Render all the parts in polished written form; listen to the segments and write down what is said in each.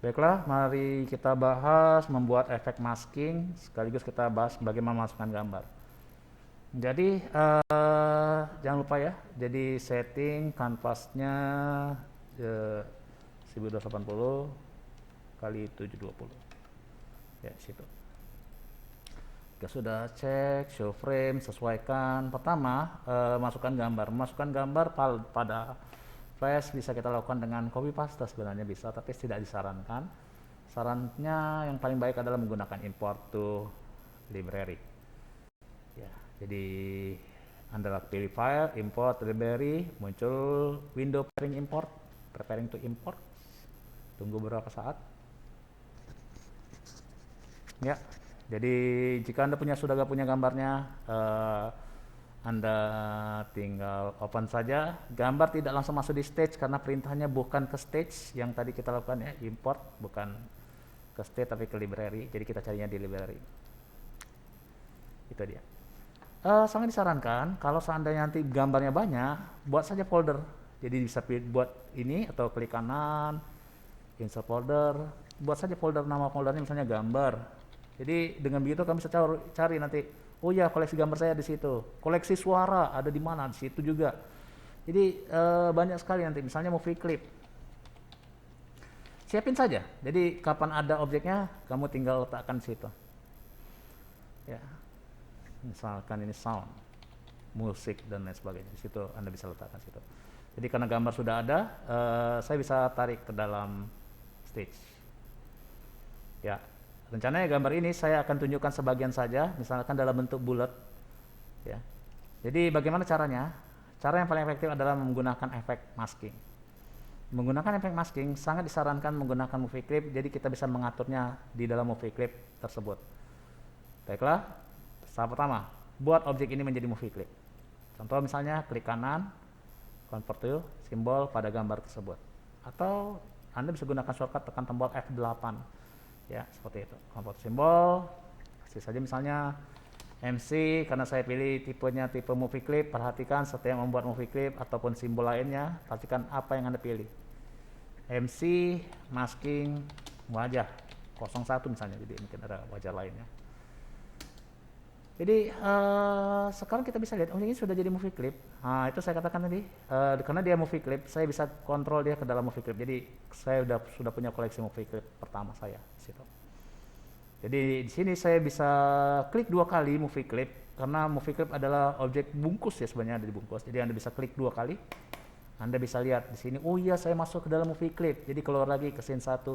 Baiklah, mari kita bahas membuat efek masking, sekaligus kita bahas bagaimana memasukkan gambar. Jadi, jangan lupa ya, jadi setting kanvasnya 1280 kali 720. Ya, situ. Kita sudah cek, show frame, sesuaikan. Pertama, masukkan gambar. Memasukkan gambar pada Flash bisa kita lakukan dengan copy paste sebenarnya bisa, tapi tidak disarankan. Sarannya yang paling baik adalah menggunakan import to library. Ya, jadi Anda pilih file, import library, muncul window preparing to import. Tunggu beberapa saat. Ya, jadi jika Anda sudah punya gambarnya, Anda tinggal open saja. Gambar tidak langsung masuk di stage karena perintahnya bukan ke stage yang tadi kita lakukan ya, import bukan ke stage tapi ke library. Jadi kita carinya di library. Itu dia. Sangat disarankan kalau seandainya nanti gambarnya banyak, buat saja folder. Jadi bisa buat ini atau klik kanan, insert folder, buat saja folder, nama foldernya misalnya gambar. Jadi dengan begitu kami bisa cari nanti, oh ya koleksi gambar saya di situ, koleksi suara ada di mana, di situ juga. Jadi banyak sekali nanti, misalnya movie clip, siapin saja. Jadi kapan ada objeknya, kamu tinggal letakkan di situ. Ya, misalkan ini sound, musik dan lain sebagainya, di situ Anda bisa letakkan situ. Jadi karena gambar sudah ada, saya bisa tarik ke dalam stage. Ya, rencananya gambar ini saya akan tunjukkan sebagian saja, misalkan dalam bentuk bulat. Ya, jadi bagaimana caranya? Cara yang paling efektif adalah menggunakan efek masking. Menggunakan efek masking sangat disarankan menggunakan movie clip, jadi kita bisa mengaturnya di dalam movie clip tersebut. Baiklah, tahap pertama, buat objek ini menjadi movie clip. Contoh misalnya klik kanan, convert to simbol pada gambar tersebut. Atau Anda bisa gunakan shortcut tekan tombol F8. Ya, seperti itu. Convert simbol, kasih saja misalnya MC, karena saya pilih tipenya tipe movie clip. Perhatikan setiap membuat movie clip ataupun simbol lainnya, perhatikan apa yang Anda pilih. MC, masking, wajah 01 misalnya, jadi mungkin ada wajah lainnya. Jadi sekarang kita bisa lihat, oh ini sudah jadi movie clip. Nah itu saya katakan tadi, karena dia movie clip, saya bisa kontrol dia ke dalam movie clip. Jadi saya sudah punya koleksi movie clip pertama saya di situ. Jadi di sini saya bisa klik 2 kali movie clip, karena movie clip adalah objek bungkus ya, sebenarnya ada di bungkus. Jadi Anda bisa klik 2 kali, Anda bisa lihat di sini, oh iya saya masuk ke dalam movie clip. Jadi keluar lagi ke scene 1.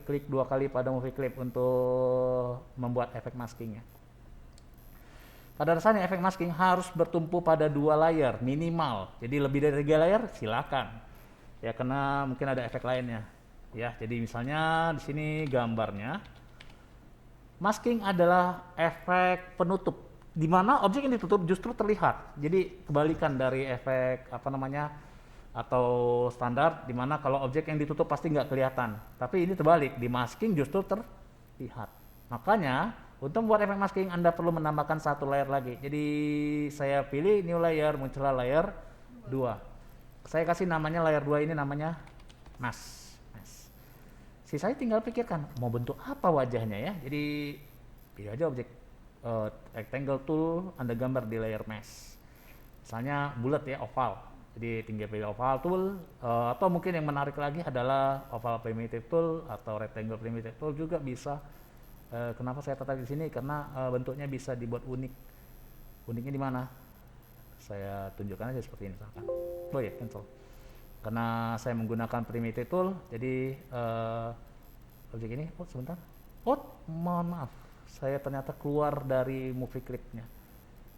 Klik 2 kali pada movie clip untuk membuat efek maskingnya. Pada dasarnya efek masking harus bertumpu pada 2 layer minimal. Jadi lebih dari 3 layer silakan. Ya karena mungkin ada efek lainnya. Ya, jadi misalnya di sini gambarnya. Masking adalah efek penutup di mana objek yang ditutup justru terlihat. Jadi kebalikan dari efek atau standar di mana kalau objek yang ditutup pasti nggak kelihatan. Tapi ini terbalik, di masking justru terlihat. Makanya untuk membuat efek masking Anda perlu menambahkan 1 layer lagi. Jadi saya pilih new layer, muncullah layer 2. Saya kasih namanya layer 2 ini namanya mask. Sisanya tinggal pikirkan mau bentuk apa wajahnya ya. Jadi pilih aja objek rectangle tool, Anda gambar di layer mesh. Misalnya bulat ya, oval. Jadi tinggal pilih oval tool, atau mungkin yang menarik lagi adalah oval primitive tool atau rectangle primitive tool juga bisa. Kenapa saya tertarik di sini? Karena bentuknya bisa dibuat unik. Uniknya di mana? Saya tunjukkan aja seperti ini misalkan. Oh ya, cancel. Karena saya menggunakan primitive tool, jadi objek ini, sebentar. Mohon maaf, saya ternyata keluar dari movie clipnya.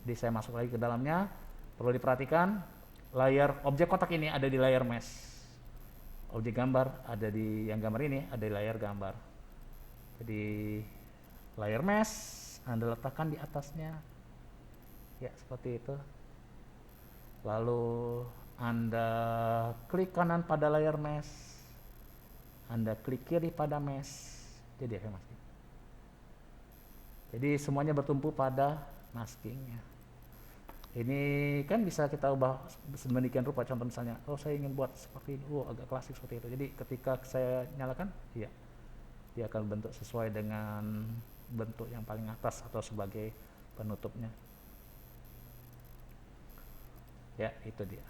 Jadi saya masuk lagi ke dalamnya. Perlu diperhatikan, objek kotak ini ada di layer mesh. Objek gambar ada di gambar ini ada di layar gambar. Jadi layer mesh Anda letakkan di atasnya. Ya, seperti itu. Lalu Anda klik kanan pada layer mesh. Anda klik kiri pada mesh. Jadi efek masking. Jadi semuanya bertumpu pada maskingnya. Ini kan bisa kita ubah sedemikian rupa, contoh misalnya, oh saya ingin buat seperti ini, oh agak klasik seperti itu. Jadi ketika saya nyalakan, iya, dia akan bentuk sesuai dengan bentuk yang paling atas atau sebagai penutupnya. Ya, itu dia.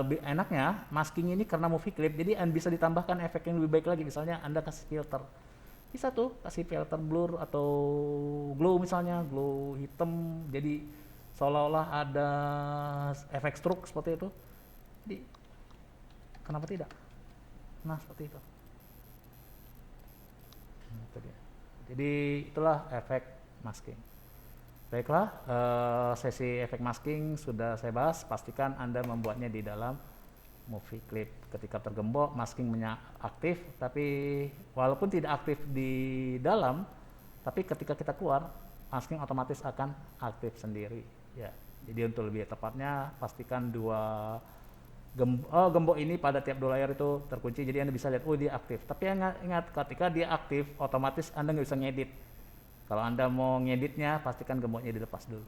Lebih enaknya masking ini karena movie clip, jadi bisa ditambahkan efek yang lebih baik lagi. Misalnya Anda kasih filter, bisa tuh kasih filter blur atau glow, misalnya glow hitam, jadi seolah-olah ada efek stroke seperti itu. Jadi kenapa tidak? Nah, seperti itu. Itu dia. Jadi itulah efek masking. Baiklah, sesi efek masking sudah saya bahas. Pastikan Anda membuatnya di dalam movie clip. Ketika tergembok, masking aktif, tapi walaupun tidak aktif di dalam, tapi ketika kita keluar, masking otomatis akan aktif sendiri. Ya, jadi untuk lebih tepatnya, pastikan gembok ini pada tiap 2 layar itu terkunci, jadi Anda bisa lihat, oh dia aktif. Tapi ingat, ketika dia aktif, otomatis Anda nggak bisa ngedit. Kalau Anda mau ngeditnya, pastikan gemboknya dilepas dulu.